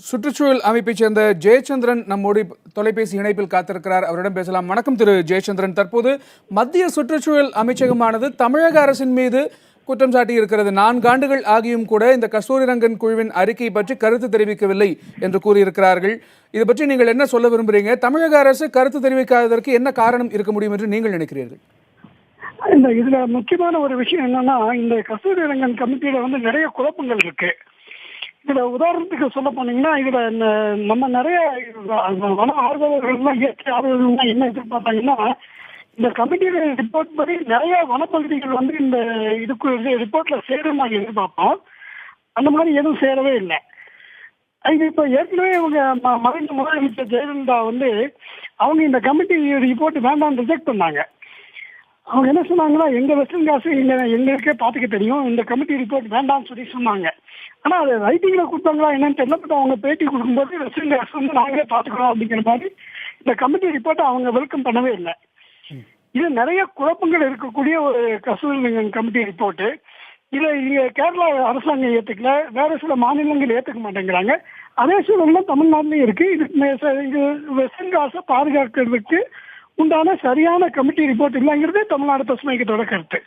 சுற்றுச்சூழல் அமைப்பைச் சேர்ந்த ஜெயச்சந்திரன் நம்மோடு தொலைபேசி இணைப்பில் காத்திருக்கிறார். அவரிடம் பேசலாம். வணக்கம் திரு ஜெயச்சந்திரன். தற்போது மத்திய சுற்றுச்சூழல் அமைச்சகமானது தமிழக அரசின் மீது குற்றம் சாட்டி இருக்கிறது. 4 ஆண்டுகள் ஆகியும் கூட இந்த கஸ்தூரிரங்கன் குழுவின் அறிக்கை பற்றி கருத்து தெரிவிக்கவில்லை என்று கூறியிருக்கிறார்கள். இது பற்றி நீங்கள் என்ன சொல்ல விரும்புகிறீங்க? தமிழக அரசு கருத்து தெரிவிக்காததற்கு என்ன காரணம் இருக்க முடியும் என்று நீங்கள் நினைக்கிறீர்கள்? இதுல முக்கியமான ஒரு விஷயம் என்னன்னா, இந்த கஸ்தூரிரங்கன் கமிட்டியில நிறைய குழப்பங்கள் இருக்கு. இதுல உதாரணத்துக்கு சொல்ல போனீங்கன்னா, இதுல நம்ம நிறைய வன ஆர்வலர்கள்லாம் இயற்கை ஆர்வலர்கள்லாம் என்ன எதிர்பார்த்தாங்கன்னா, இந்த கமிட்டியோட ரிப்போர்ட் படி நிறைய வனப்பகுதிகள் இந்த இதுக்கு ரிப்போர்ட்ல சேரும் நாங்கள் எதிர்பார்ப்போம். அந்த மாதிரி எதுவும் சேரவே இல்லை. இது இப்போ ஏற்கனவே இவங்க மறைந்த முதலமைச்சர் ஜெயலலிதா அவங்க இந்த கமிட்டி ரிப்போர்ட் வேண்டாம்னு ரிஜெக்ட் பண்ணாங்க. அவங்க என்ன சொன்னாங்கன்னா, எங்க வெஸ்டர்ன் காசு எங்களுக்கே பார்த்துக்க தெரியும், இந்த கமிட்டி ரிப்போர்ட் வேண்டாம்னு சொன்னாங்க. ஆனா அது ரைட்டிங்ல கொடுத்தாங்களா என்னன்னு தெரியல. பட் அவங்க பேட்டி கொடுக்கும்போது வெஸ்டர்ன் காசு நாங்களே பார்த்துக்கிறோம் அப்படிங்கிற மாதிரி இந்த கமிட்டி ரிப்போர்ட்டை அவங்க வெல்கம் பண்ணவே இல்லை. இது நிறைய குழப்பங்கள் இருக்கக்கூடிய ஒரு கஸ்தூரிரங்கன் கமிட்டி ரிப்போர்ட்டு. இதை இங்க கேரளா அரசாங்கம் ஏற்றுக்கல, வேற சில மாநிலங்கள் ஏற்றுக்க மாட்டேங்கிறாங்க. அதே சூழல்ல தமிழ்நாட்டிலையும் இருக்கு. இது வெஸ்டர்ன் காசை பாதுகாக்கிறதுக்கு உண்டான சரியான கமிட்டி ரிப்போர்ட் இல்லைங்கிறதே தமிழ்நாடு பசுமை இயக்கத்தோட கருத்து.